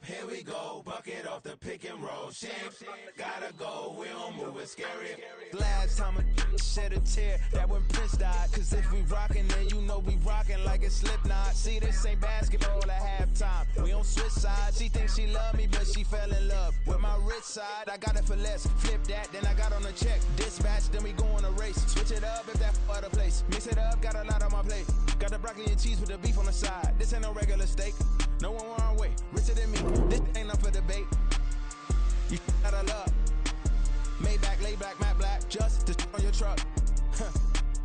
Here we go, bucket off the pick and roll. Shit, gotta go, we don't move it scary. Last time a shed a tear, that when Prince died. Cause if we rockin', then you know we rockin' like a Slipknot. See, this ain't basketball at halftime. We don't switch sides. She thinks she love me, but she fell in love with my rich side. I got it for less, flip that, then I got on a check. Dispatch, then we go on a race. Switch it up if that other place. Mix it up, got a lot on my plate. Got the broccoli and cheese with the beef on the side. This ain't no regular steak. No one wrong way, richer than me. This ain't up for debate. You out of luck. Maybach, lay back, matte black, just to on your truck.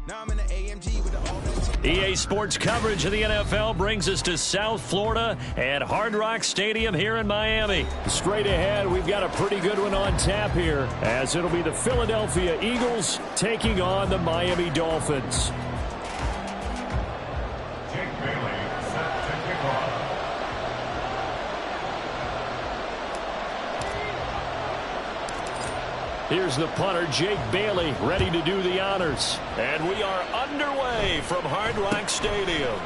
Now I'm in the AMG with the all-black. EA Sports coverage of the NFL brings us to South Florida at Hard Rock Stadium here in Miami. Straight ahead, we've got a pretty good one on tap here, as it'll be the Philadelphia Eagles taking on the Miami Dolphins. Here's the punter, Jake Bailey, ready to do the honors. And we are underway from Hard Rock Stadium.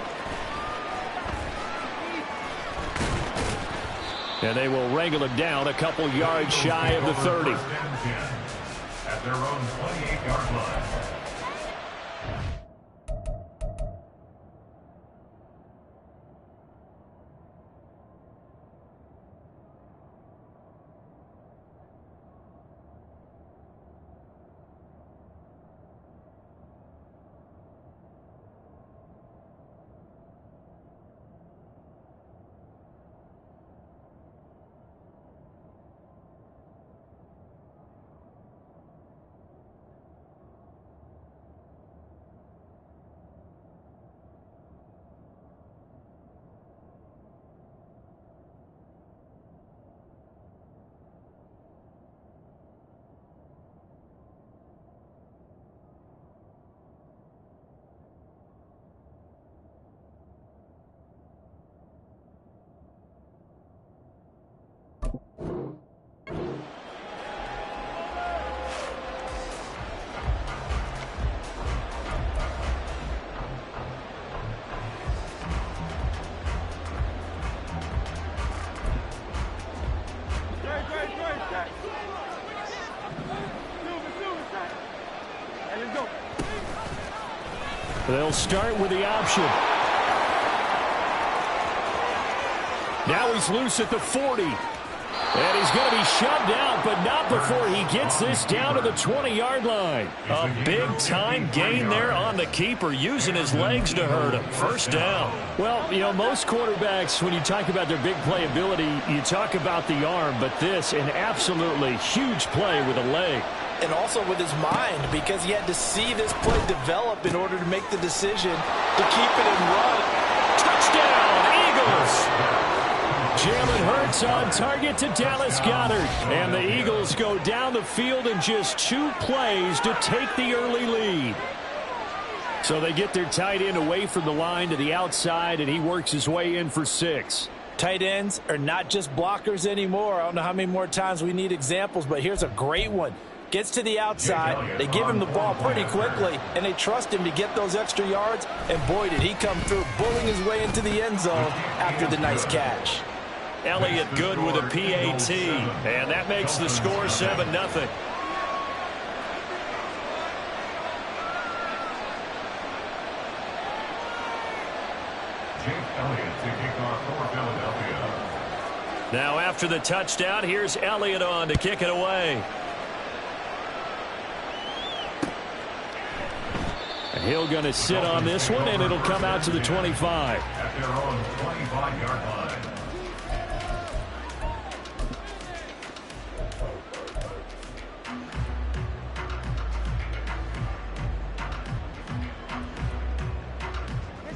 And they will wrangle it down a couple yards shy of the 30. At their own 28-yard line. They'll start with the option. Now he's loose at the 40. And he's going to be shoved out, but not before he gets this down to the 20-yard line. A big-time gain there on the keeper, using his legs to hurt him. First down. Well, you know, most quarterbacks, when you talk about their big playability, you talk about the arm, but this, an absolutely huge play with a leg. And also with his mind, because he had to see this play develop in order to make the decision to keep it and run. Touchdown, Eagles! Jalen Hurts on target to Dallas Goedert. And the Eagles go down the field in just 2 plays to take the early lead. So they get their tight end away from the line to the outside, and he works his way in for 6. Tight ends are not just blockers anymore. I don't know how many more times we need examples, but here's a great one. Gets to the outside, they give him the ball pretty quickly, and they trust him to get those extra yards, and boy, did he come through, bullying his way into the end zone after the nice catch. Elliott good with a PAT, and that makes the score 7-0. Now after the touchdown, here's Elliott on to kick it away. He'll going to sit on this one, and it'll come out to the 25. At their own 25-yard line.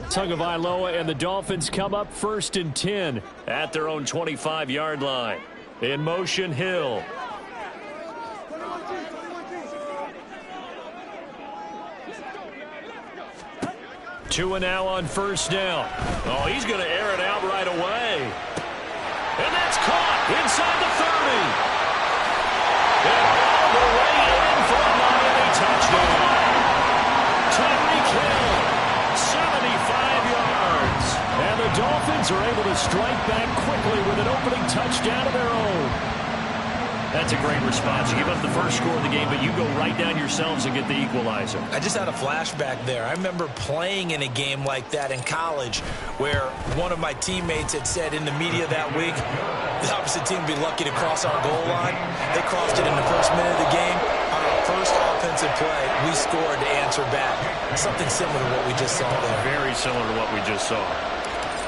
Tagovailoa and the Dolphins come up 1st and 10 at their own 25-yard line. In motion, Hill. Tua now on 1st down. Oh, he's going to air it out right away. And that's caught inside the 30. And all the way in for a Miami touchdown. Tyreek Hill, 75 yards. And the Dolphins are able to strike back quickly with an opening touchdown of their own. That's a great response. You give up the first score of the game, but you go right down yourselves and get the equalizer. I just had a flashback there. I remember playing in a game like that in college where one of my teammates had said in the media that week, the opposite team would be lucky to cross our goal line. They crossed it in the first minute of the game. On our first offensive play, we scored to answer back. Something similar to what we just saw there. Very similar to what we just saw.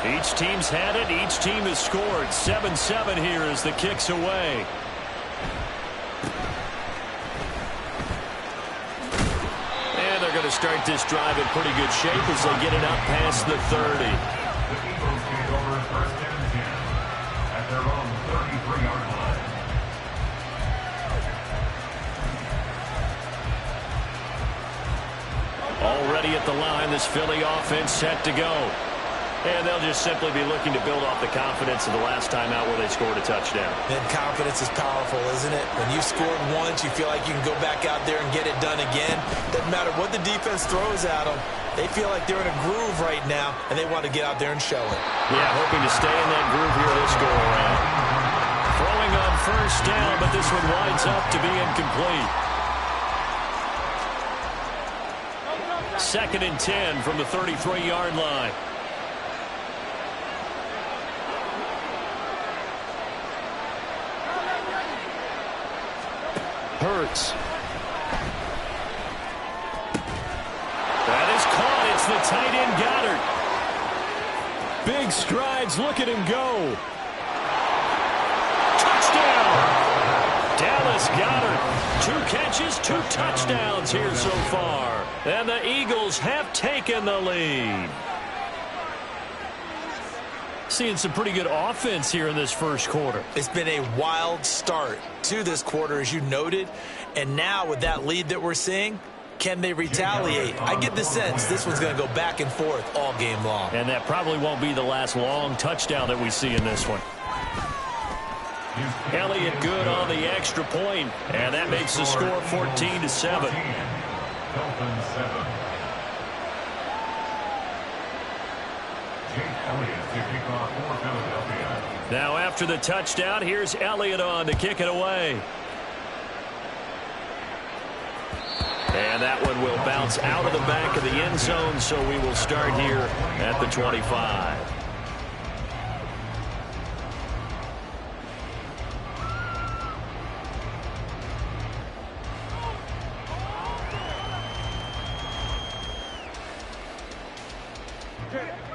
Each team's had it. Each team has scored. 7-7 here as the kick's away. And they're going to start this drive in pretty good shape as they get it up past the 30. The Eagles take over first and 10 at their own 33-yard line. Already at the line, this Philly offense set to go. And they'll just simply be looking to build off the confidence of the last time out where they scored a touchdown. And confidence is powerful, isn't it? When you've scored once, you feel like you can go back out there and get it done again. Doesn't matter what the defense throws at them. They feel like they're in a groove right now, and they want to get out there and show it. Yeah, hoping to stay in that groove here this go-around. Throwing on first down, but this one winds up to be incomplete. 2nd and 10 from the 33-yard line. Hurts. That is caught. It's the tight end Goddard. Big strides. Look at him go. Touchdown. Dallas Goedert. 2 catches, 2 touchdowns here so far. And the Eagles have taken the lead. Seeing some pretty good offense here in this first quarter. It's been a wild start to this quarter, as you noted. And now with that lead that we're seeing, can they retaliate? I get the sense this one's going to go back and forth all game long. And that probably won't be the last long touchdown that we see in this one. Elliott good on the extra point, and that makes the score 14-7. Now after the touchdown, here's Elliott on to kick it away. And that one will bounce out of the back of the end zone, so we will start here at the 25.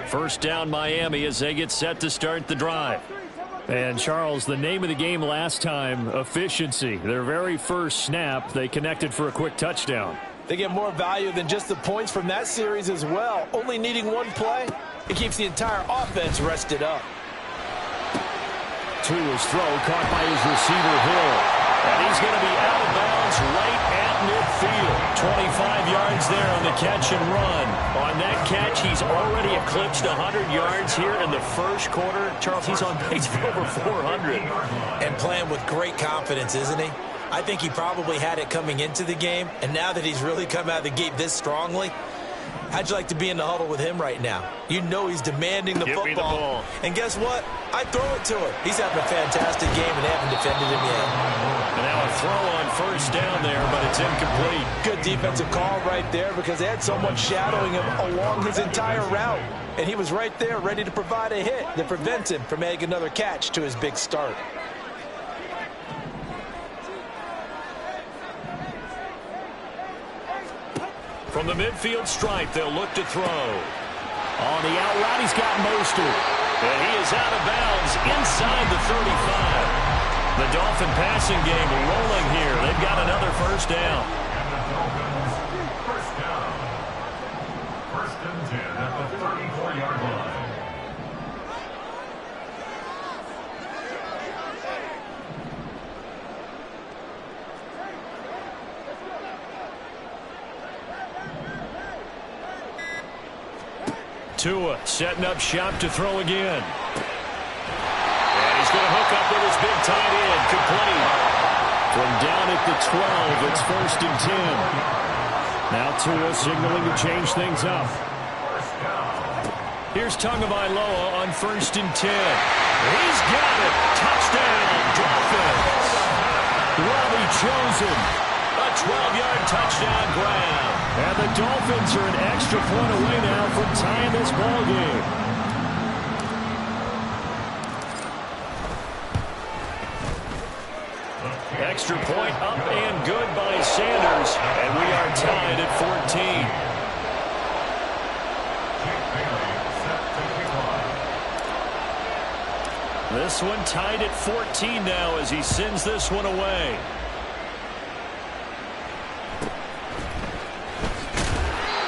First down Miami as they get set to start the drive. And Charles, the name of the game last time, efficiency. Their very first snap, they connected for a quick touchdown. They get more value than just the points from that series as well. Only needing one play, it keeps the entire offense rested up. To his throw, caught by his receiver Hill. And he's going to be out of bounds right at midfield. 25 yards there on the catch and run. On that catch, he's already eclipsed 100 yards here in the first quarter. Charles, he's on pace for over 400. And playing with great confidence, isn't he? I think he probably had it coming into the game, and now that he's really come out of the gate this strongly, how'd you like to be in the huddle with him right now? You know he's demanding the football. Me the ball. And guess what? I throw it to him. He's having a fantastic game, and they haven't defended him yet. And now a throw on first down there, but it's incomplete. Good defensive call right there because they had someone shadowing him along his entire route. And he was right there ready to provide a hit that prevents him from making another catch to his big start. From the midfield stripe, they'll look to throw. On the out route, he's got Mostert. And he is out of bounds inside the 35. The Dolphin passing game rolling here. They've got another first down. And the Dolphins, first down. First and 10 at the 34-yard line. Tua setting up shop to throw again. And he's going to hook up with his big tight end. Complete. From down at the 12, it's first and 10. Now Tua signaling to change things up. Here's Here's Tagovailoa on 1st and 10. He's got it. Touchdown, Dolphins. Robbie chosen. A 12-yard touchdown grab. And the Dolphins are an extra point away now from tying this ball game. Extra point up and good by Sanders. And we are tied at 14. This one tied at 14 now as he sends this one away.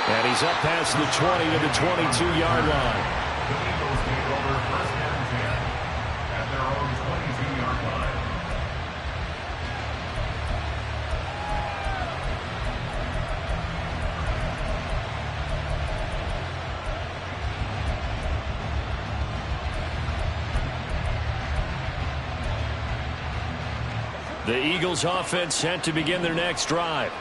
And he's up past the 20 to the 22-yard line. The Eagles take over 1st and 10 at their own 22-yard line. The Eagles offense set to begin their next drive.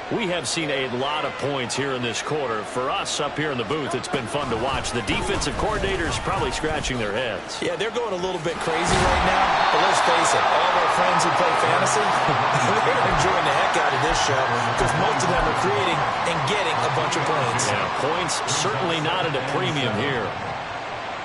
We have seen a lot of points here in this quarter. For us up here in the booth, it's been fun to watch. The defensive coordinators probably scratching their heads. Yeah, they're going a little bit crazy right now. But let's face it, all of our friends who play fantasy, they're enjoying the heck out of this show because most of them are creating and getting a bunch of points. Yeah, points certainly not at a premium here.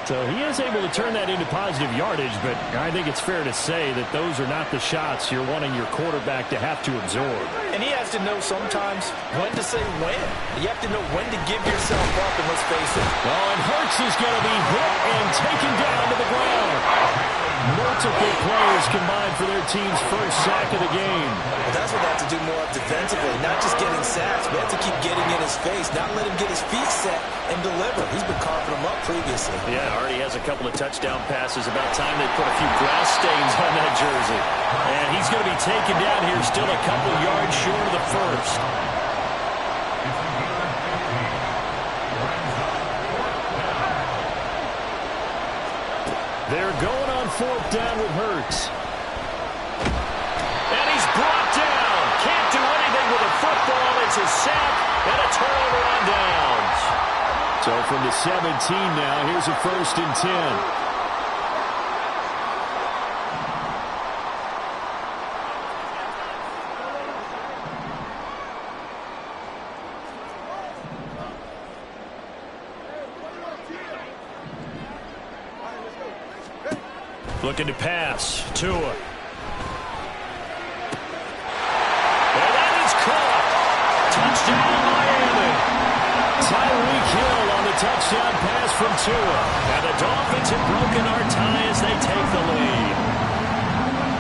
So he is able to turn that into positive yardage, but I think it's fair to say that those are not the shots you're wanting your quarterback to have to absorb. And he has to know sometimes when to say when. You have to know when to give yourself up, and let's face it. Oh, and Hurts is going to be hit and taken down to the ground. Multiple players combined for their team's first sack of the game. Well, that's what they have to do more of defensively, not just getting sacks. We have to keep getting in his face, not let him get his feet set and deliver. He's been carving them up previously. Yeah, already has a couple of touchdown passes. About time they put a few grass stains on that jersey. And he's going to be taken down here, still a couple yards short of the first. They're going on 4th down with Hurts. And he's brought down. Can't do anything with a football. It's a sack and a turnover on downs. So from the 17 now, here's a 1st and 10. Looking to pass. Tua. And that is caught. Touchdown, Miami. Tyreek Hill on the touchdown pass from Tua. And the Dolphins have broken our tie as they take the lead.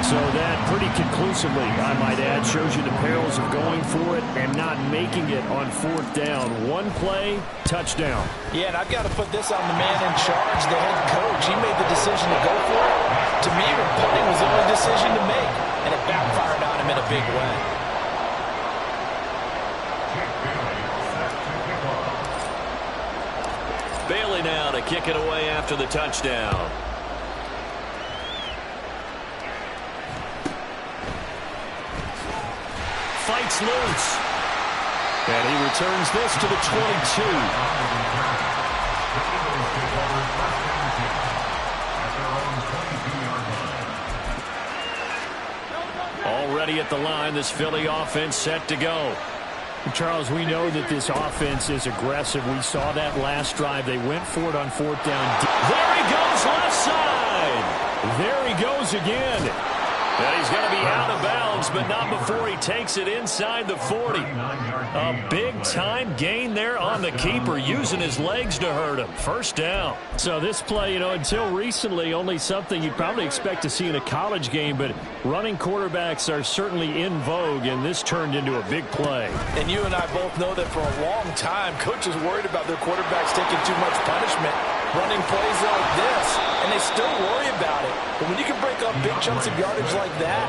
So that pretty conclusively, I might add, shows you the perils of going for it and not making it on 4th down. One play, touchdown. Yeah, and I've got to put this on the man in charge, the head coach. He made the decision to go for it. To me, punting was the only decision to make, and it backfired on him in a big way. Bailey now to kick it away after the touchdown. Fights loose. And he returns this to the 22. Already at the line, this Philly offense set to go. Charles, we know that this offense is aggressive. We saw that last drive. They went for it on 4th down. There he goes, left side. There he goes again. And he's going to be out of bounds, but not before he takes it inside the 40. A big-time gain there on the keeper, using his legs to hurt him. 1st down. So this play, until recently, only something you'd probably expect to see in a college game, but running quarterbacks are certainly in vogue, and this turned into a big play. And you and I both know that for a long time, coaches worried about their quarterbacks taking too much punishment, running plays like this, and they still worry about it. But when you can break up big chunks of yardage like that,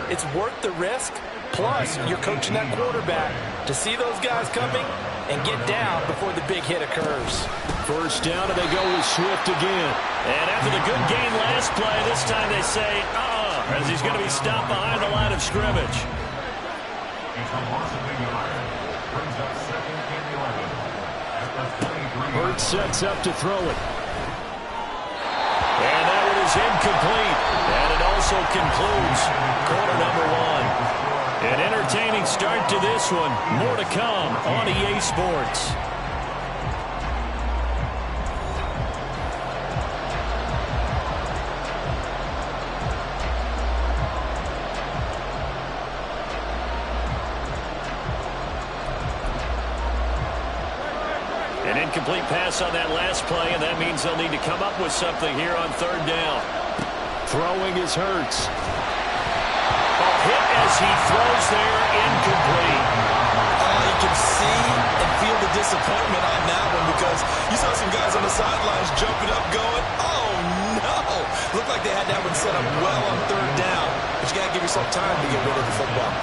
it's worth the risk. Plus, you're coaching that quarterback to see those guys coming and get down before the big hit occurs. 1st down, and they go with Swift again. And after the good game last play, this time they say, as he's going to be stopped behind the line of scrimmage. Hurts sets up to throw it. is incomplete. And it also concludes quarter number one. An entertaining start to this one. More to come on EA Sports. An incomplete pass on that last play, and that means they'll need to come up with something here on third down. Throwing is Hurts. A hit as he throws there, incomplete. You can see and feel the disappointment on that one because you saw some guys on the sidelines jumping up going, oh no! Looked like they had that one set up well on third down, but you got to give yourself time to get rid of the football.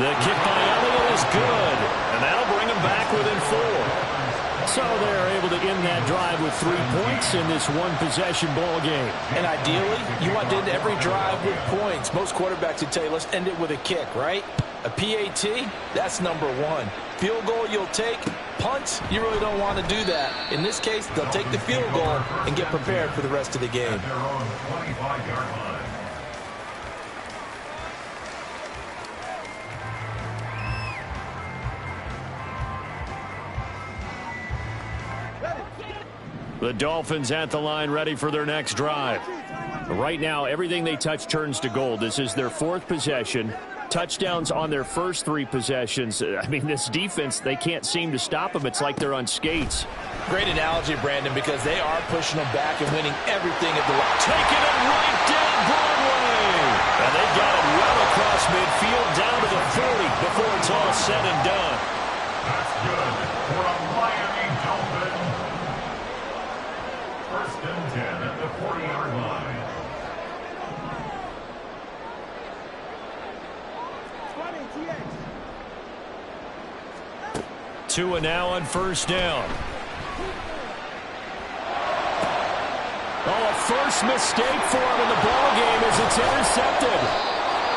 The kick by Elliott is good, and that'll bring him back within 4. So they're able to end that drive with 3 points in this one-possession ball game. And ideally, you want to end every drive with points. Most quarterbacks would tell you, let's end it with a kick, right? A PAT, that's number 1. Field goal you'll take. Punts, you really don't want to do that. In this case, they'll take the field goal and get prepared for the rest of the game. Their own 25-yard line. The Dolphins at the line ready for their next drive. Right now, everything they touch turns to gold. This is their 4th possession. Touchdowns on their first 3 possessions. I mean, this defense, they can't seem to stop them. It's like they're on skates. Great analogy, Brandon, because they are pushing them back and winning everything at the line. Taking it right down Broadway. And they got it well across midfield down to the 40 before it's all said and done. That's good for a Miami Dolphin. First and 10 at the 40-yard line. Tua now on first down. Oh, a first mistake for him in the ball game as it's intercepted.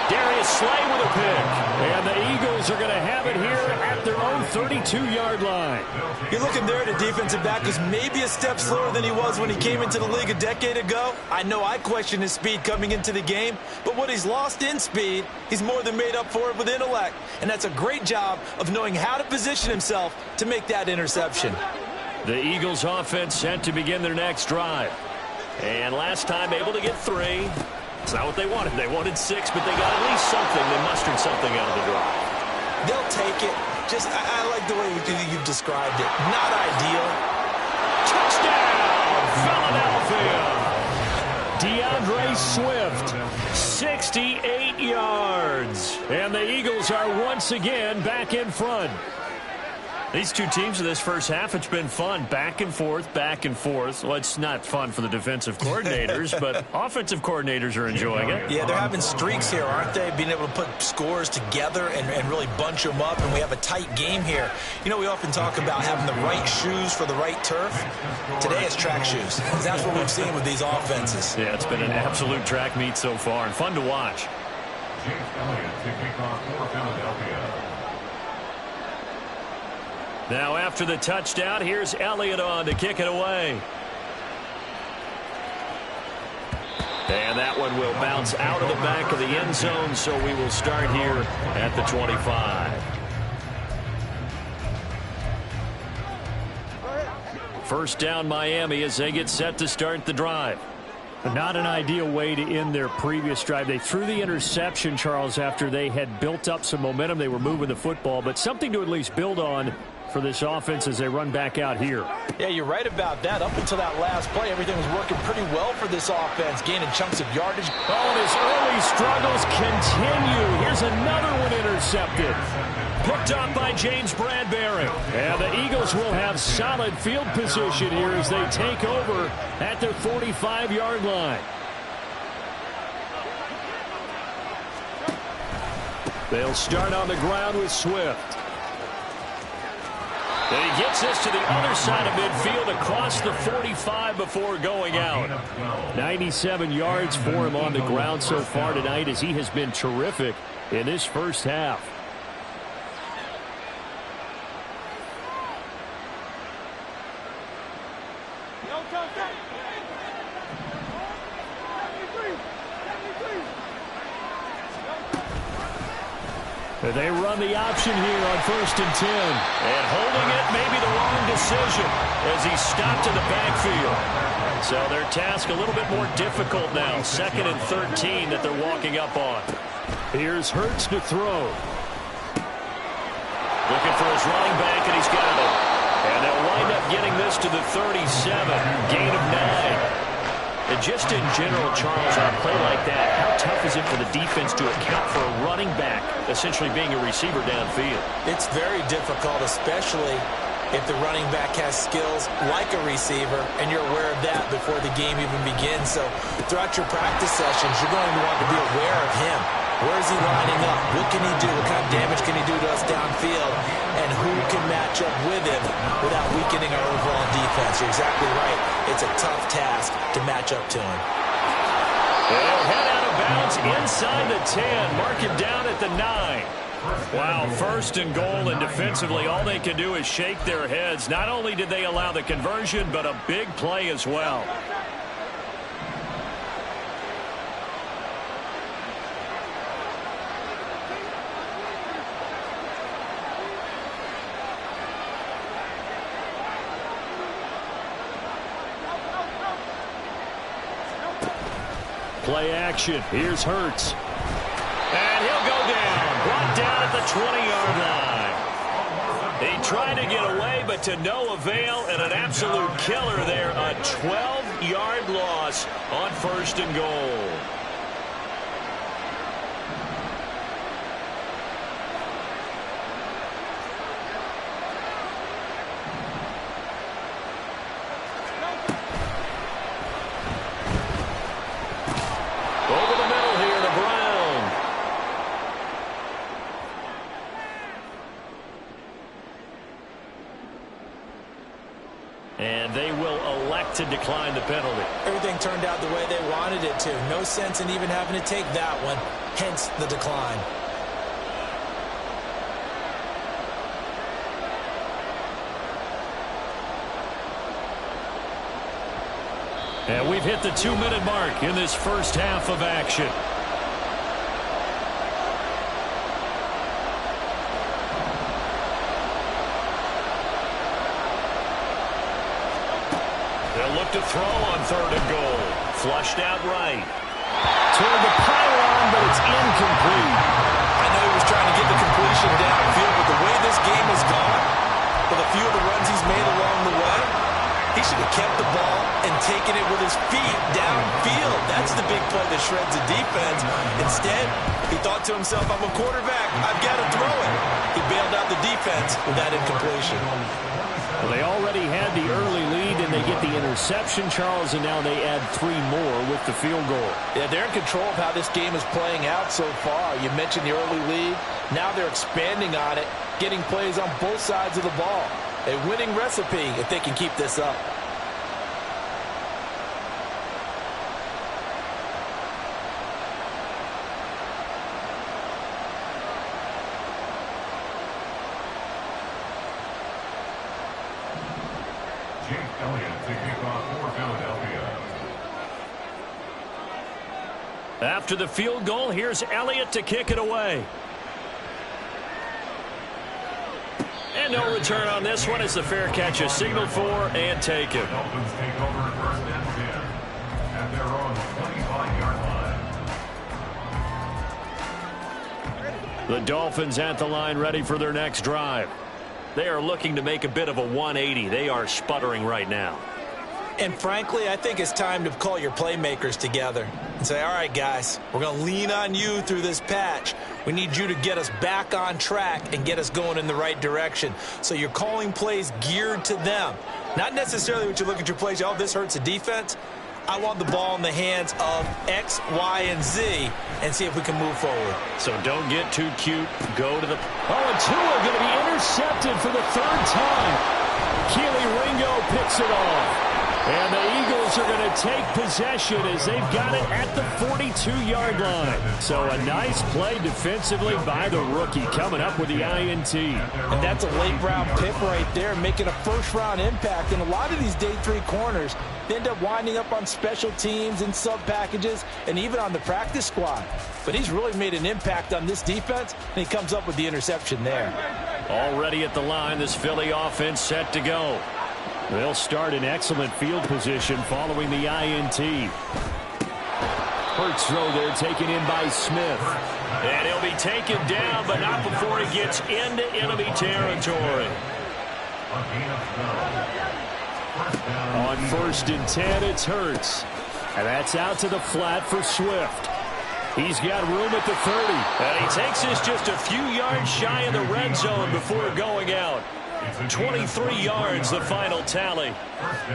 Darius Slay with a pick. And the Eagles are going to have it here at their own 32-yard line. You're looking there at a defensive back who's maybe a step slower than he was when he came into the league a decade ago. I know I questioned his speed coming into the game, but what he's lost in speed, he's more than made up for it with intellect. And that's a great job of knowing how to position himself to make that interception. The Eagles offense set to begin their next drive. And last time able to get 3. It's not what they wanted. They wanted 6, but they got at least something. They mustered something out of the drive. They'll take it. Just, I like the way you've described it. Not ideal. Touchdown, Philadelphia. DeAndre Swift, 68 yards. And the Eagles are once again back in front. These two teams in this first half, it's been fun. Back and forth, back and forth. Well, it's not fun for the defensive coordinators, but offensive coordinators are enjoying it. Yeah, they're having streaks here, aren't they? Being able to put scores together and really bunch them up, and we have a tight game here. You know, we often talk about having the right shoes for the right turf. Today it's track shoes. That's what we've seen with these offenses. Yeah, it's been an absolute track meet so far, and fun to watch. James Elliott to kick off for Philadelphia. Now after the touchdown, here's Elliott on to kick it away. And that one will bounce out of the back of the end zone, so we will start here at the 25. First down Miami as they get set to start the drive. Not an ideal way to end their previous drive. They threw the interception, Charles, after they had built up some momentum. They were moving the football, but something to at least build on for this offense as they run back out here. Yeah, you're right about that. Up until that last play, everything was working pretty well for this offense, gaining chunks of yardage. Oh, and his early struggles continue. Here's another one intercepted. Picked up by James Bradbury. And the Eagles will have solid field position here as they take over at their 45-yard line. They'll start on the ground with Swift. And he gets this to the other side of midfield across the 45 before going out. 97 yards for him on the ground so far tonight as he has been terrific in this first half. They run the option here on 1st and 10. And holding it may be the wrong decision as he stopped in the backfield. So their task a little bit more difficult now. 2nd and 13 that they're walking up on. Here's Hurts to throw. Looking for his running back, and he's got it. And they'll wind up getting this to the 37. Gain of 9. And just in general, Charles, on a play like that, how tough is it for the defense to account for a running back essentially being a receiver downfield? It's very difficult, especially if the running back has skills like a receiver, and you're aware of that before the game even begins. So throughout your practice sessions, you're going to want to be aware of him. Where is he lining up? What can he do? What kind of damage can he do to us downfield? And who can match up with him without weakening our overall defense? You're exactly right. It's a tough task to match up to him. They'll head out of bounds inside the 10. Mark him down at the 9. Wow, 1st and goal, and defensively all they can do is shake their heads. Not only did they allow the conversion, but a big play as well. Play action. Here's Hurts. And he'll go down. Brought down at the 20-yard line. He tried to get away, but to no avail, and an absolute killer there. A 12-yard loss on 1st and goal. And they will elect to decline the penalty. Everything turned out the way they wanted it to. No sense in even having to take that one, hence the decline. And we've hit the 2-minute mark in this first half of action. To throw on 3rd and goal. Flushed out right. Toward the pylon, but it's incomplete. I know he was trying to get the completion downfield, but the way this game has gone, with a few of the runs he's made along the way, he should have kept the ball and taken it with his feet downfield. That's the big play that shreds the defense. Instead, he thought to himself, I'm a quarterback. I've got to throw it. He bailed out the defense with that incompletion. Well, they already had the early lead, and they get the interception, Charles, and now they add 3 more with the field goal. Yeah, they're in control of how this game is playing out so far. You mentioned the early lead. Now they're expanding on it, getting plays on both sides of the ball. A winning recipe if they can keep this up. After the field goal, here's Elliott to kick it away. And no return on this one as the fair catch is signaled for and taken. The Dolphins take over 1st and 10 at their own 25-yard line. The Dolphins at the line, ready for their next drive. They are looking to make a bit of a 180. They are sputtering right now. And frankly, I think it's time to call your playmakers together and say, all right, guys, we're going to lean on you through this patch. We need you to get us back on track and get us going in the right direction. So you're calling plays geared to them. Not necessarily what you look at your plays, oh, this hurts the defense. I want the ball in the hands of X, Y, and Z and see if we can move forward. So don't get too cute. Go to the... Oh, and Tua going to be intercepted for the 3rd time. Keely Ringo picks it off. And the Eagles are going to take possession as they've got it at the 42-yard line. So a nice play defensively by the rookie coming up with the INT. And that's a late-round pick right there, making a first-round impact. And a lot of these day 3 corners, they end up winding up on special teams and sub-packages and even on the practice squad. But he's really made an impact on this defense, and he comes up with the interception there. Already at the line, this Philly offense set to go. They'll start in excellent field position following the INT. Hurts throw there taken in by Smith. And he'll be taken down, but not before he gets into enemy territory. On 1st and 10, it's Hurts. And that's out to the flat for Swift. He's got room at the 30. And he takes this just a few yards shy of the red zone before going out. 23 yards, the final tally.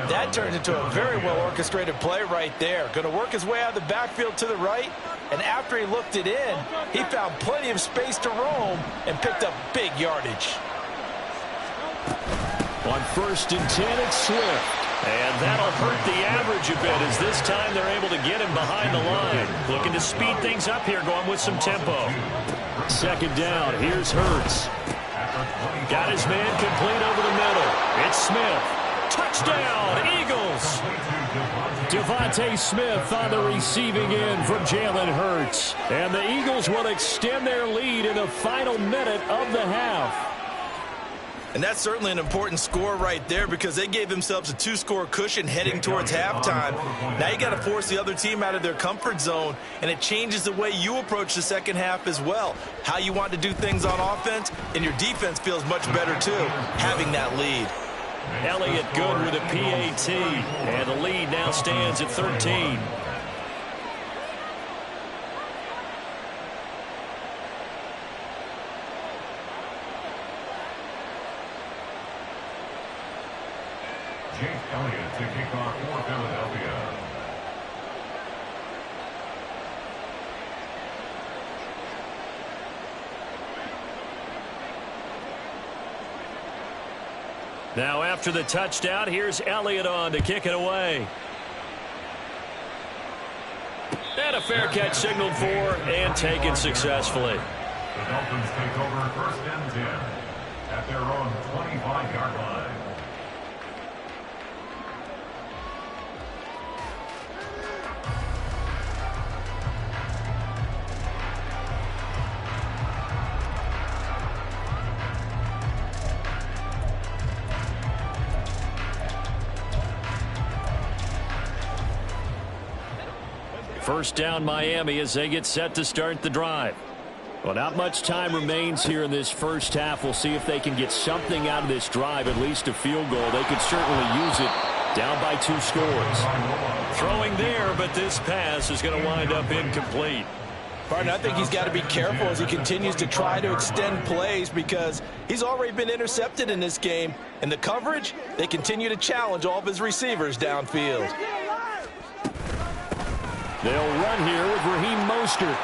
That turns into a very well-orchestrated play right there. Going to work his way out of the backfield to the right, and after he looked it in, he found plenty of space to roam and picked up big yardage. On 1st and 10, it's Swift. And that'll hurt the average a bit as this time they're able to get him behind the line. Looking to speed things up here, going with some tempo. 2nd down, here's Hurts. Got his man complete over the middle. It's Smith. Touchdown, Eagles. Devontae Smith on the receiving end from Jalen Hurts. And the Eagles will extend their lead in the final minute of the half. And that's certainly an important score right there because they gave themselves a 2-score cushion heading towards halftime. Now you got to force the other team out of their comfort zone, and it changes the way you approach the second half as well. How you want to do things on offense, and your defense feels much better too, having that lead. Elliott good with a PAT, and the lead now stands at 13. Jake Elliott to kick off for Philadelphia. Now after the touchdown, here's Elliott on to kick it away. And a fair catch signaled for and taken successfully. The Dolphins take over 1st and 10 at their own 25-yard line. First down Miami as they get set to start the drive. Well, not much time remains here in this first half. We'll see if they can get something out of this drive, at least a field goal. They could certainly use it down by 2 scores. Throwing there, but this pass is going to wind up incomplete. Pardon, I think he's got to be careful as he continues to try to extend plays because he's already been intercepted in this game. And the coverage, they continue to challenge all of his receivers downfield. They'll run here with Raheem Mostert.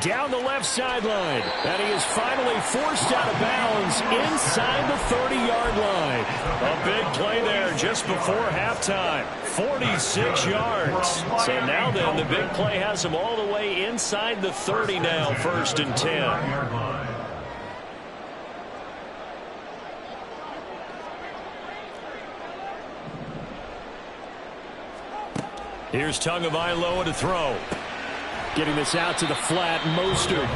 Down the left sideline. And he is finally forced out of bounds inside the 30-yard line. A big play there just before halftime. 46 yards. So now then, the big play has him all the way inside the 30 now, 1st and 10. Here's Tagovailoa to throw. Getting this out to the flat, Mostert.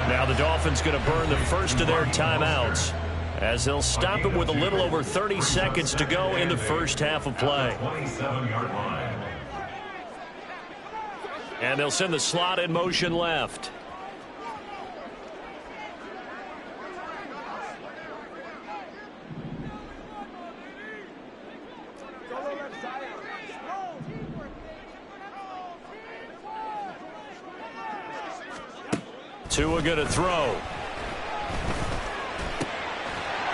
Now the Dolphins going to burn the first of their timeouts as they'll stop it with a little over 30 seconds to go in the first half of play. 27-yard line. And they'll send the slot in motion left. Tua going to throw.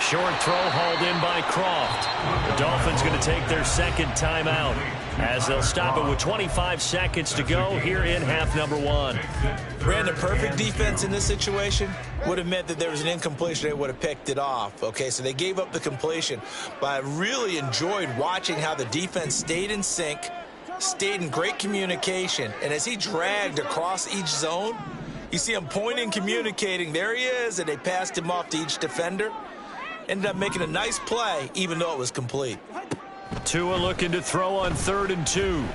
Short throw hauled in by Croft. The Dolphins going to take their second timeout as they'll stop it with 25 seconds to go here in half number one. Brandon, perfect defense in this situation would have meant that there was an incompletion. They would have picked it off. Okay, so they gave up the completion. But I really enjoyed watching how the defense stayed in sync, stayed in great communication. And as he dragged across each zone, you see him pointing, communicating. There he is, and they passed him off to each defender. Ended up making a nice play, even though it was complete. Tua looking to throw on 3rd and 2. And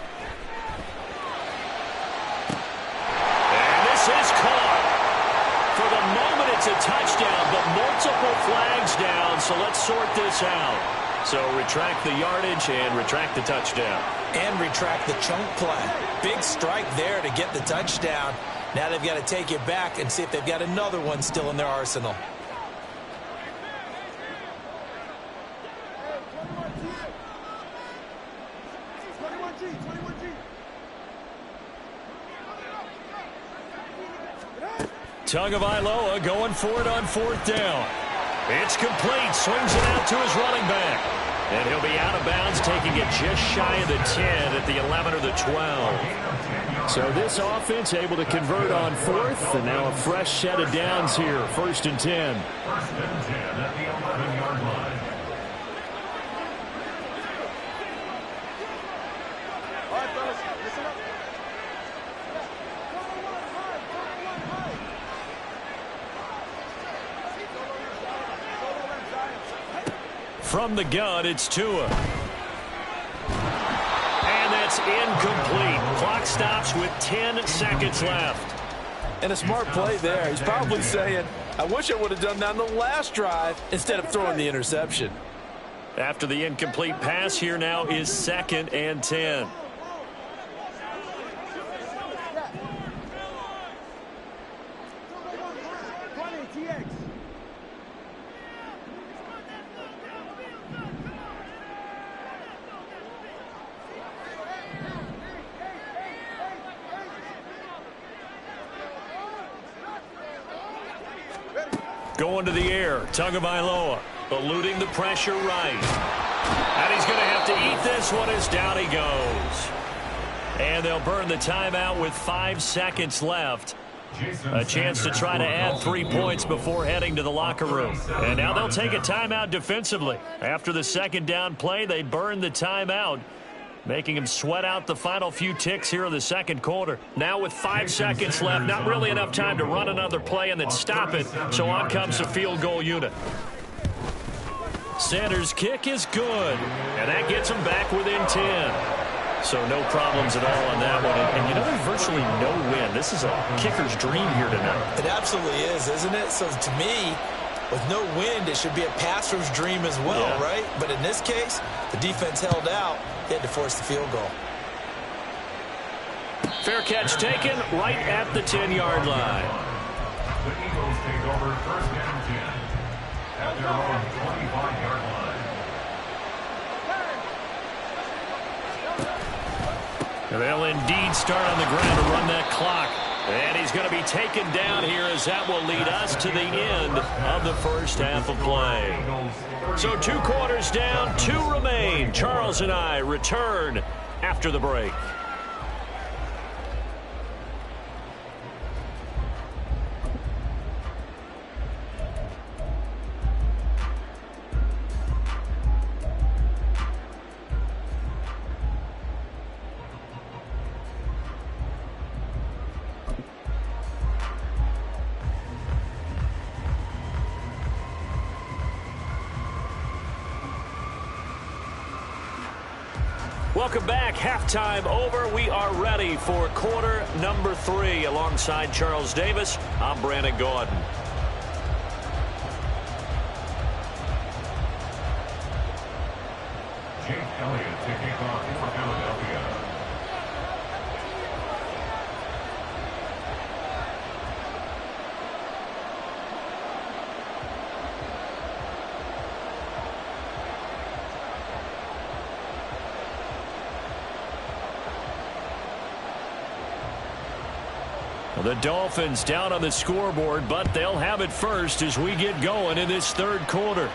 this is caught. For the moment, it's a touchdown, but multiple flags down, so let's sort this out. So retract the yardage and retract the touchdown. And retract the chunk play. Big strike there to get the touchdown. Now they've got to take it back and see if they've got another one still in their arsenal. Tagovailoa going for it on 4th down. It's complete. Swings it out to his running back. And he'll be out of bounds, taking it just shy of the 10 at the 11 or the 12. So this offense able to convert on 4th, and now a fresh set of downs here. 1st and 10. 1st and 10 at the 11-yard line. From the gun, it's Tua. And that's incomplete. Clock stops with 10 seconds left. And a smart play there. He's probably saying, I wish I would have done that on the last drive instead of throwing the interception. After the incomplete pass, here now is 2nd and 10. Going to the air, Tagovailoa, eluding the pressure right. And he's going to have to eat this one as down he goes. And they'll burn the timeout with 5 seconds left. A chance to try to add 3 points before heading to the locker room. And now they'll take a timeout defensively. After the 2nd down play, they burn the timeout, making him sweat out the final few ticks here in the 2nd quarter. Now with 5 seconds left, not really enough time to run another play and then stop it, so on comes the field goal unit. Sanders' kick is good, and that gets him back within 10. So no problems at all on that one. And you know, there's virtually no win. This is a kicker's dream here tonight. It absolutely is, isn't it? So to me, with no wind, it should be a passer's dream as well, right? But in this case, the defense held out. They had to force the field goal. Fair catch taken right at the 10-yard line. The Eagles take over 1st and 10 at their own 25-yard line. They'll indeed start on the ground to run that clock. And he's going to be taken down here as that will lead us to the end of the first half of play. So 2 quarters down, 2 remain. Charles and I return after the break. Welcome back. Halftime over. We are ready for quarter number 3. Alongside Charles Davis, I'm Brandon Gordon. Jake Elliott to kick off for Philadelphia. The Dolphins down on the scoreboard, but they'll have it first as we get going in this 3rd quarter.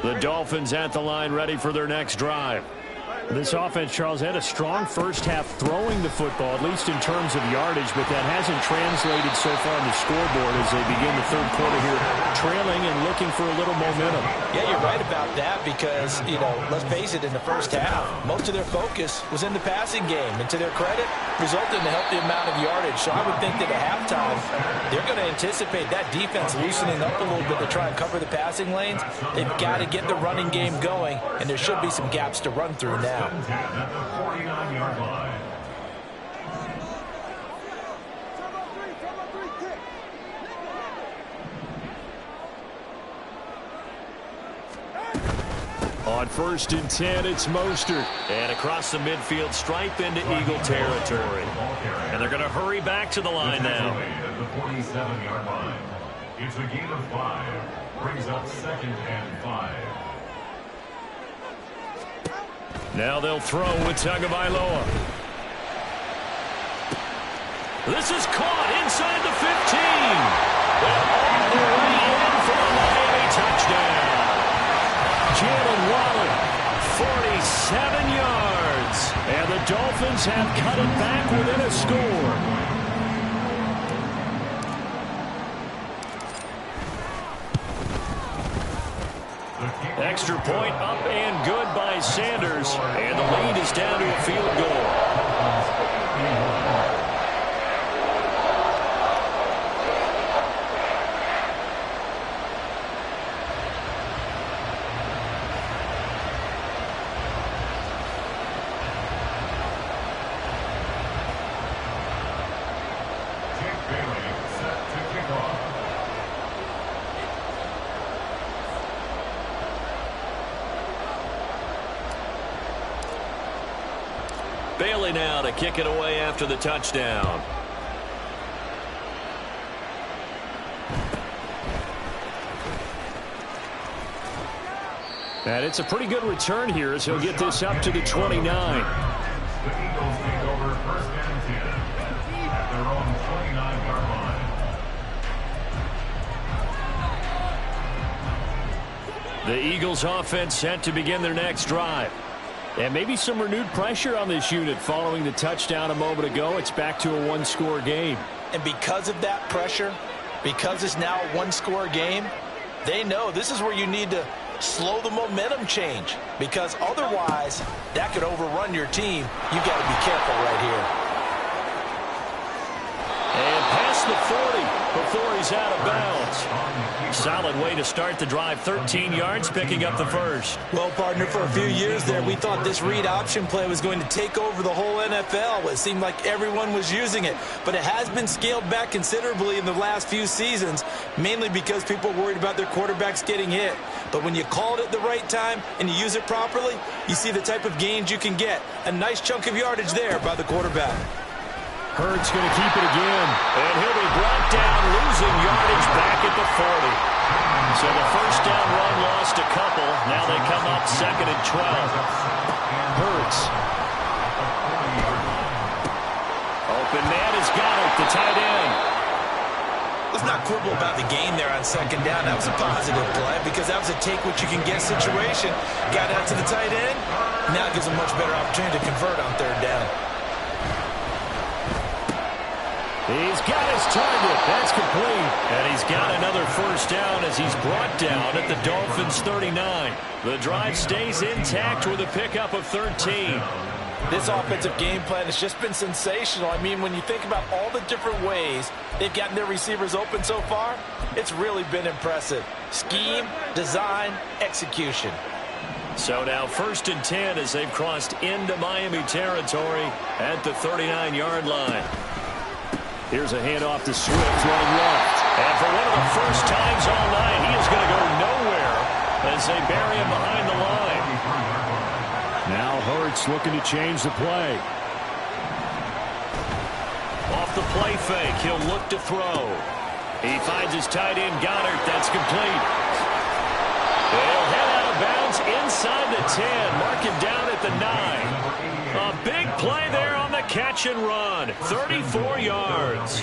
The Dolphins at the line ready for their next drive. This offense, Charles, had a strong first half throwing the football, at least in terms of yardage, but that hasn't translated so far on the scoreboard as they begin the third quarter here, trailing and looking for a little momentum. Yeah, you're right about that because, let's face it, in the first half, most of their focus was in the passing game. And to their credit, resulted in a healthy amount of yardage. So I would think that at halftime, they're going to anticipate that defense loosening up a little bit to try and cover the passing lanes. They've got to get the running game going, and there should be some gaps to run through now. At the 49-yard line. On 1st and 10, it's Mostert. And across the midfield stripe into Eagle territory. And they're going to hurry back to the line now. At the 47-yard line. It's a gain of 5. Brings up 2nd and 5. Now they'll throw with Tagovailoa. This is caught inside the 15. And all the way in for a Miami touchdown. Jalen Waller, 47 yards. And the Dolphins have cut it back within a score. Extra point up and good by Sanders. And the lead is down to a field goal. Bailey now to kick it away after the touchdown. And it's a pretty good return here as he'll get this up to the 29. The Eagles take over 1st and 10 at their own 29-yard line. The Eagles offense set to begin their next drive. And maybe some renewed pressure on this unit following the touchdown a moment ago. It's back to a one-score game. And because of that pressure, because it's now a one-score game, they know this is where you need to slow the momentum change, because otherwise that could overrun your team. You got to be careful right here. And past the 40 before he's out of bounds. Solid way to start the drive. 13 yards, picking up the first. Well, partner, for a few years there, we thought this read option play was going to take over the whole NFL. It seemed like everyone was using it, but it has been scaled back considerably in the last few seasons, mainly because people are worried about their quarterbacks getting hit. But when you call it at the right time and you use it properly, you see the type of gains you can get. A nice chunk of yardage there by the quarterback. Hurts going to keep it again. And he'll be brought down, losing yardage back at the 40. So the first down run lost a couple. Now they come up 2nd and 12. Hurts. Open man has got it, the tight end. Let's not quibble about the gain there on 2nd down. That was a positive play because that was a take-what-you-can-get situation. Got out to the tight end. Now it gives a much better opportunity to convert on 3rd down. He's got his target. That's complete. And he's got another first down as he's brought down at the Dolphins' 39. The drive stays intact with a pickup of 13. This offensive game plan has just been sensational. I mean, when you think about all the different ways they've gotten their receivers open so far, it's really been impressive. Scheme, design, execution. So now 1st and 10 as they've crossed into Miami territory at the 39-yard line. Here's a handoff to Swift running left. And for one of the first times all night, he is going to go nowhere as they bury him behind the line. Now Hurts looking to change the play. Off the play fake, he'll look to throw. He finds his tight end Goddard. That's complete. They'll head out of bounds inside the 10. Mark him down at the 9. A big play there on the catch and run. 34 yards.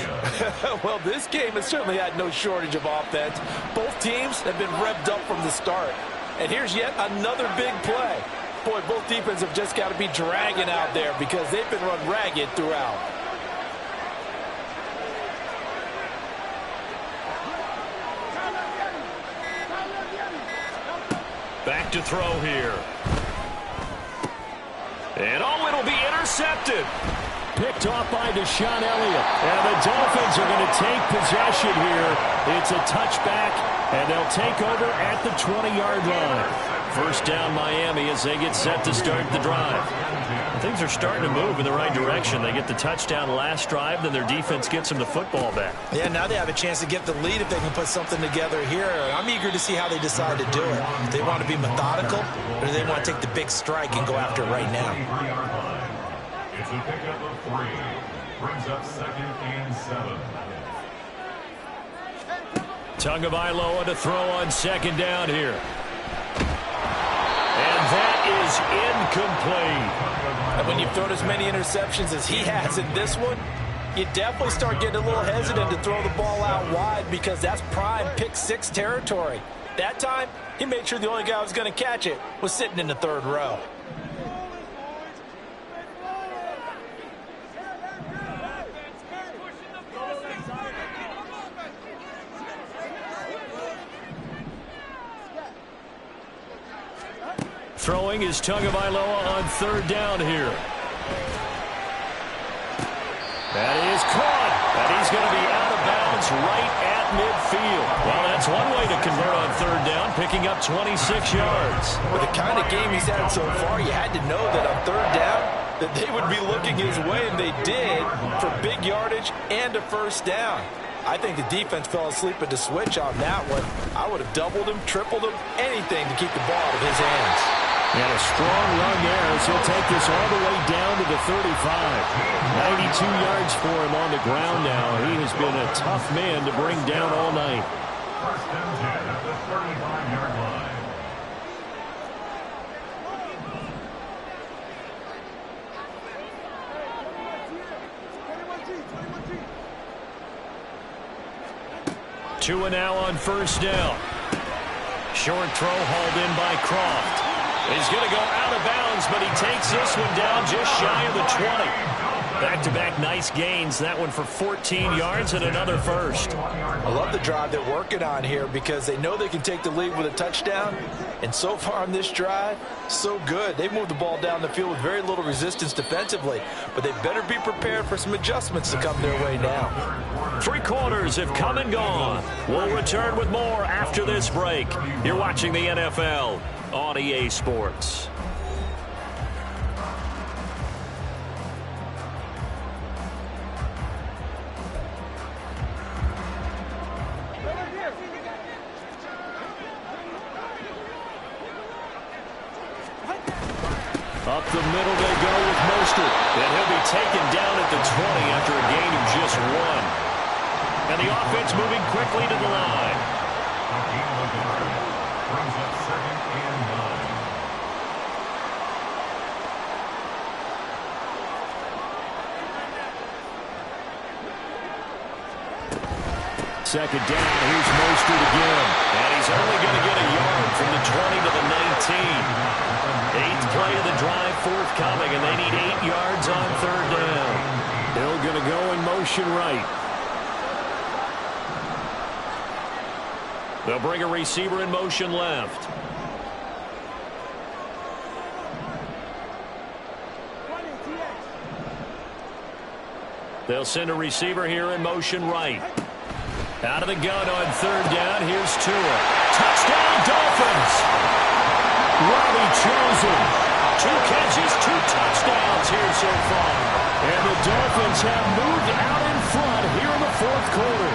Well, this game has certainly had no shortage of offense. Both teams have been revved up from the start. And here's yet another big play. Boy, both defenses have just got to be dragging out there because they've been run ragged throughout. Back to throw here. And it'll be intercepted. Picked off by Deshaun Elliott. And the Dolphins are going to take possession here. It's a touchback, and they'll take over at the 20-yard line. First down Miami as they get set to start the drive. Things are starting to move in the right direction. They get the touchdown last drive, then their defense gets them the football back. Yeah, now they have a chance to get the lead if they can put something together here. I'm eager to see how they decide to do it. Do they want to be methodical, or do they want to take the big strike and go after it right now? It's a pickup of 3. Brings up 2nd and 7. Tagovailoa to throw on 2nd down here. And that is incomplete. And when you've thrown as many interceptions as he has in this one, you definitely start getting a little hesitant to throw the ball out wide because that's prime pick 6 territory. That time, he made sure the only guy who was going to catch it was sitting in the 3rd row. Throwing is Tagovailoa on 3rd down here. That is caught, and he's going to be out of bounds right at midfield. Well, that's one way to convert on 3rd down, picking up 26 yards. With the kind of game he's had so far, you had to know that on 3rd down that they would be looking his way, and they did, for big yardage and a 1st down. I think the defense fell asleep at the switch on that one. I would have doubled him, tripled him, anything to keep the ball out of his hands. And a strong run there as he'll take this all the way down to the 35. 92 yards for him on the ground now. He has been a tough man to bring down all night. 1st and 10 at the 35-yard line. Two and now on 1st down. Short throw hauled in by Croft. He's going to go out of bounds, but he takes this one down just shy of the 20. Back-to-back nice gains. That one for 14 yards and another 1st. I love the drive they're working on here because they know they can take the lead with a touchdown. And so far on this drive, so good. They moved the ball down the field with very little resistance defensively. But they better be prepared for some adjustments to come their way now. 3 quarters have come and gone. We'll return with more after this break. You're watching the NFL on EA Sports. Up the middle they go with Mostert. And he'll be taken down at the 20 after a gain of just 1. And the offense moving quickly to the line. Brings up 2nd and 9. Second down, here's Mostert again. And he's only going to get a yard from the 20 to the 19. 8th play of the drive forthcoming, and they need 8 yards on 3rd down. Hill going to go in motion right. They'll bring a receiver in motion left. They'll send a receiver here in motion right. Out of the gun on 3rd down. Here's Tua. Touchdown, Dolphins! Robbie Chosen. 2 catches, 2 touchdowns here so far. And the Dolphins have moved out in front here in the 4th quarter.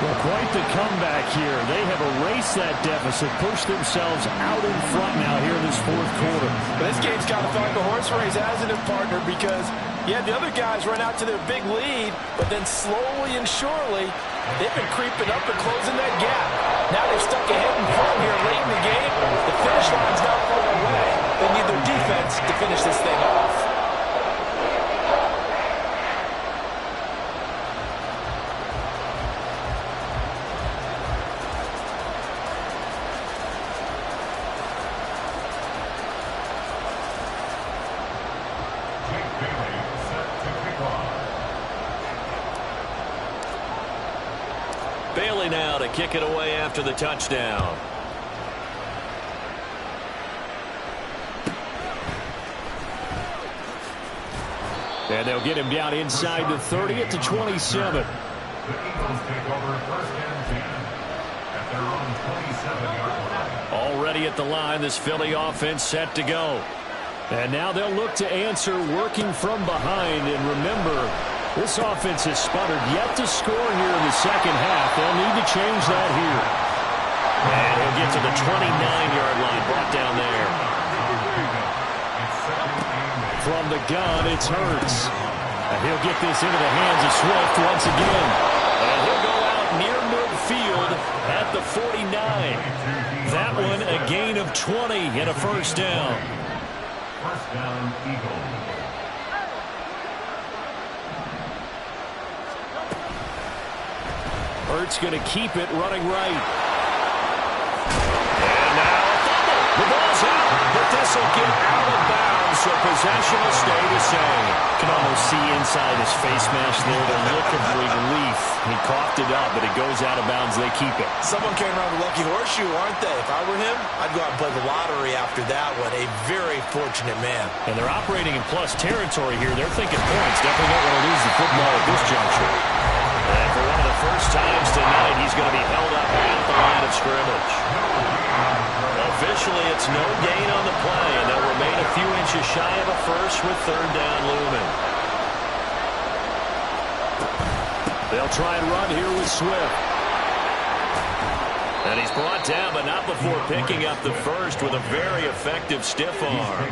Well, quite the comeback here. They have erased that deficit, pushed themselves out in front now here in this 4th quarter. But this game's kind of felt like a horse race, hasn't it, partner? Because, yeah, the other guys run out to their big lead, but then slowly and surely, they've been creeping up and closing that gap. Now they're stuck ahead in front here late in the game. The finish line's not far away. They need their defense to finish this thing off. Bailey now to kick it away after the touchdown. And they'll get him down inside the 30 at the 27. The Eagles take over first and 10 at their own 27-yard line. Already at the line, this Philly offense set to go. And now they'll look to answer working from behind. And remember, this offense has sputtered yet to score here in the second half. They'll need to change that here. And he'll get to the 29-yard line, brought down there. From the gun, it's Hurts. And he'll get this into the hands of Swift once again. And he'll go out near midfield at the 49. That one a gain of 20 and a first down. First down, Eagles. Hurts going to keep it running right. And now a fumble. The ball's out, but this will get out of bounds, so possession will stay the same. Can almost see inside his face mask there the look of relief. He coughed it up, but it goes out of bounds. They keep it. Someone came around the lucky horseshoe, aren't they? If I were him, I'd go out and play the lottery after that one. A very fortunate man. And they're operating in plus territory here. They're thinking points. Definitely don't want to lose the football at this juncture. And for one of the first times tonight, he's going to be held up at the line of scrimmage. Officially, it's no gain on the play, and they'll remain a few inches shy of a first with third down looming. They'll try and run here with Swift. And he's brought down, but not before picking up the first with a very effective stiff arm.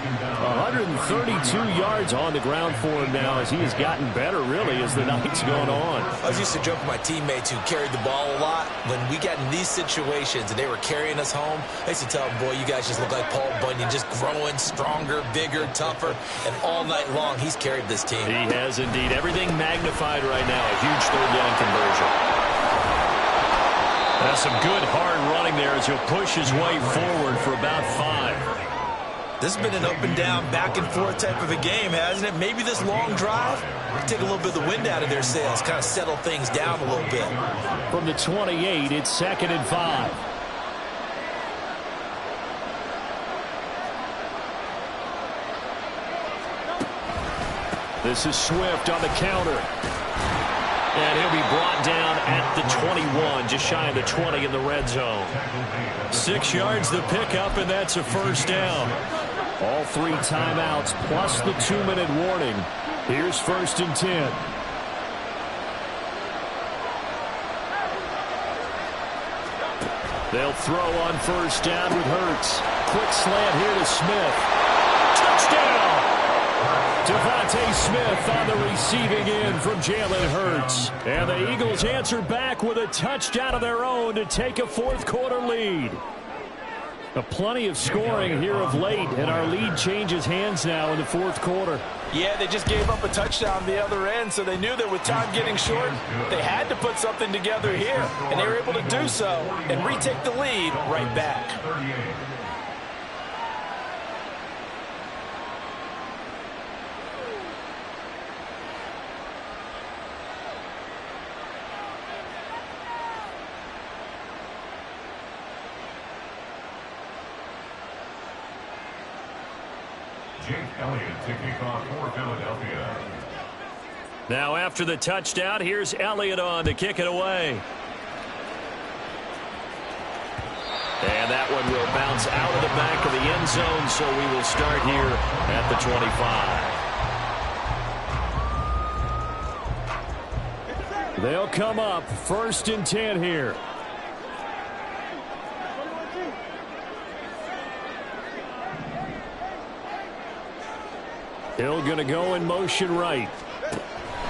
132 yards on the ground for him now as he has gotten better, really, as the night's gone on. I was used to joke with my teammates who carried the ball a lot. When we got in these situations and they were carrying us home, I used to tell them, boy, you guys just look like Paul Bunyan, just growing stronger, bigger, tougher. And all night long, he's carried this team. He has indeed. Everything magnified right now. A huge third down conversion. That's some good hard running there as he'll push his way forward for about 5. This has been an up and down, back and forth type of a game, hasn't it? Maybe this long drive will take a little bit of the wind out of their sails, kind of settle things down a little bit. From the 28, it's 2nd and 5. This is Swift on the counter. And he'll be brought down at the 21, just shy of the 20 in the red zone. 6 yards the pickup, and that's a first down. All 3 timeouts plus the 2-minute warning. Here's 1st and 10. They'll throw on first down with Hurts. Quick slant here to Smith. Touchdown! Devontae Smith on the receiving end from Jalen Hurts. And the Eagles answer back with a touchdown of their own to take a fourth-quarter lead. Plenty of scoring here of late, and our lead changes hands now in the fourth quarter. Yeah, they just gave up a touchdown the other end, so they knew that with time getting short, they had to put something together here, and they were able to do so and retake the lead right back. Jake Elliott to kick off for Philadelphia. Now after the touchdown, here's Elliott on to kick it away. And that one will bounce out of the back of the end zone, so we will start here at the 25. They'll come up 1st and 10 here. Hill going to go in motion right.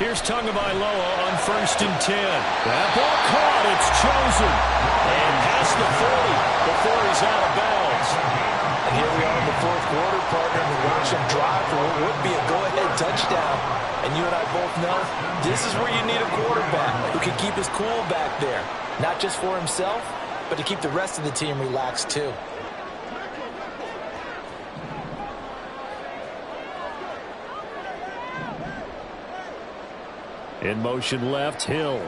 Here's Tagovailoa on 1st and 10. That ball caught. It's chosen. And past the 40 before he's out of bounds. And here we are in the fourth quarter, partner, and we watch him drive for what would be a go-ahead touchdown. And you and I both know this is where you need a quarterback who can keep his cool back there. Not just for himself, but to keep the rest of the team relaxed too. In motion left, Hill.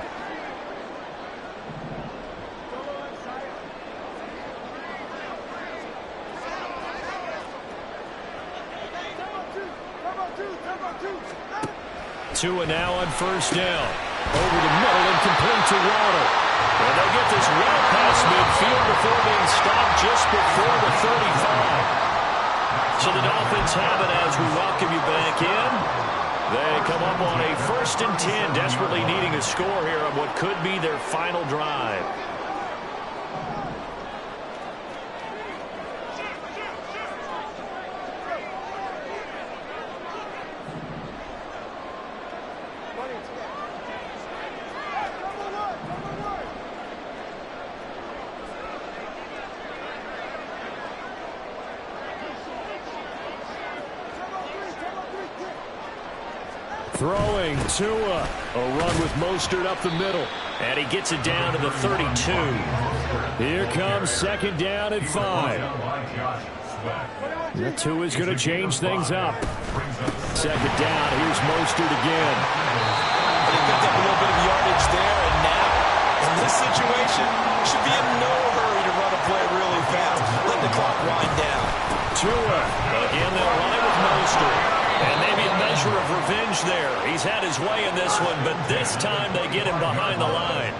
Tua now on first down. Over the middle and complete to Waddle. And they'll get this well past midfield before being stopped just before the 35. So the Dolphins have it as we welcome you back in. They come up on a 1st and 10, desperately needing a score here on what could be their final drive. Throwing Tua, a run with Mostert up the middle, and he gets it down to the 32. Here comes 2nd down and 5. Tua's going to change things up. 2nd down, here's Mostert again. He picked up a little bit of yardage there, and now, in this situation, should be in no hurry to run a play really fast. Let the clock wind down. Tua, again they'll run it with Mostert. And maybe a measure of revenge there. He's had his way in this one, but this time they get him behind the line.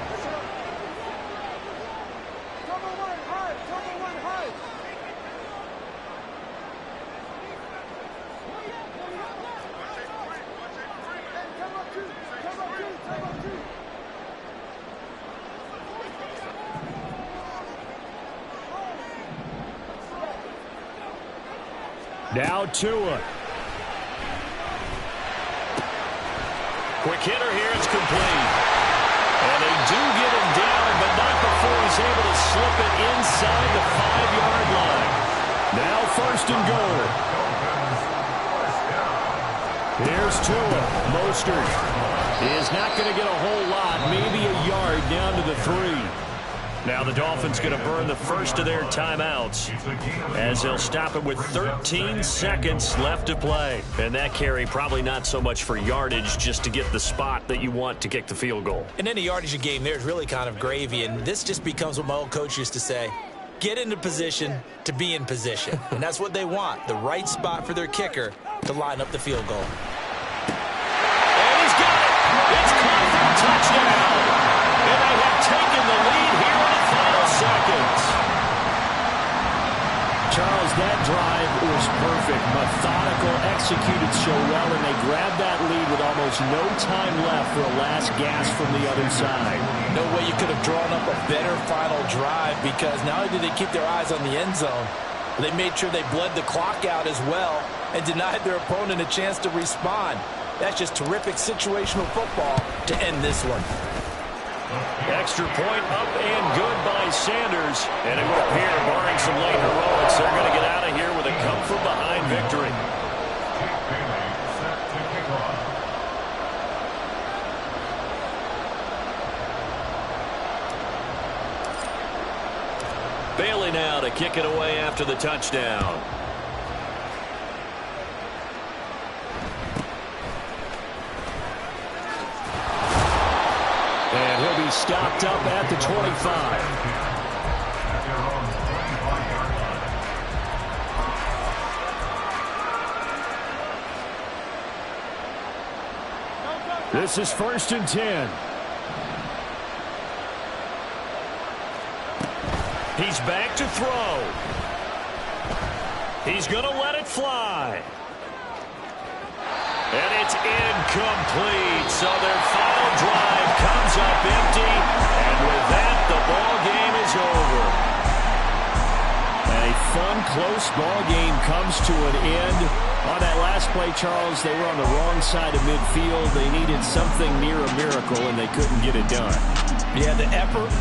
Now Tua. Quick hitter here, it's complete. And they do get him down, but not before he's able to slip it inside the 5-yard line. Now 1st and goal. Here's Tua. Mostert is not going to get a whole lot, maybe a yard down to the 3. Now the Dolphins going to burn the first of their timeouts as they'll stop it with 13 seconds left to play. And that carry probably not so much for yardage, just to get the spot that you want to kick the field goal. And any yardage game there is really kind of gravy, and this just becomes what my old coach used to say. Get into position to be in position. And that's what they want, the right spot for their kicker to line up the field goal. And he's got it. It's caught for a touchdown. And they have taken the lead here in the final seconds. Charles, that drive was perfect. Methodical, executed so well, and they grabbed that lead with almost no time left for a last gasp from the other side. No way you could have drawn up a better final drive, because not only did they keep their eyes on the end zone, they made sure they bled the clock out as well and denied their opponent a chance to respond. That's just terrific situational football to end this one. Extra point up and good by Sanders. And it would appear, barring some late heroics, they're going to get out of here with a come-from-behind victory. Bailey now to kick it away after the touchdown. And he'll be stopped up at the 25. This is 1st and 10. He's back to throw. He's going to let it fly. And it's incomplete. So their final drive comes up empty. And with that, the ball game is over. A fun, close ball game comes to an end. On that last play, Charles, they were on the wrong side of midfield. They needed something near a miracle, and they couldn't get it done. Yeah, the effort,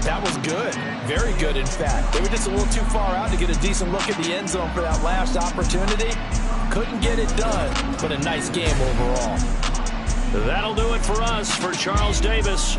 that was good. Very good, in fact. They were just a little too far out to get a decent look at the end zone for that last opportunity. Couldn't get it done, but a nice game overall. That'll do it for us. For Charles Davis.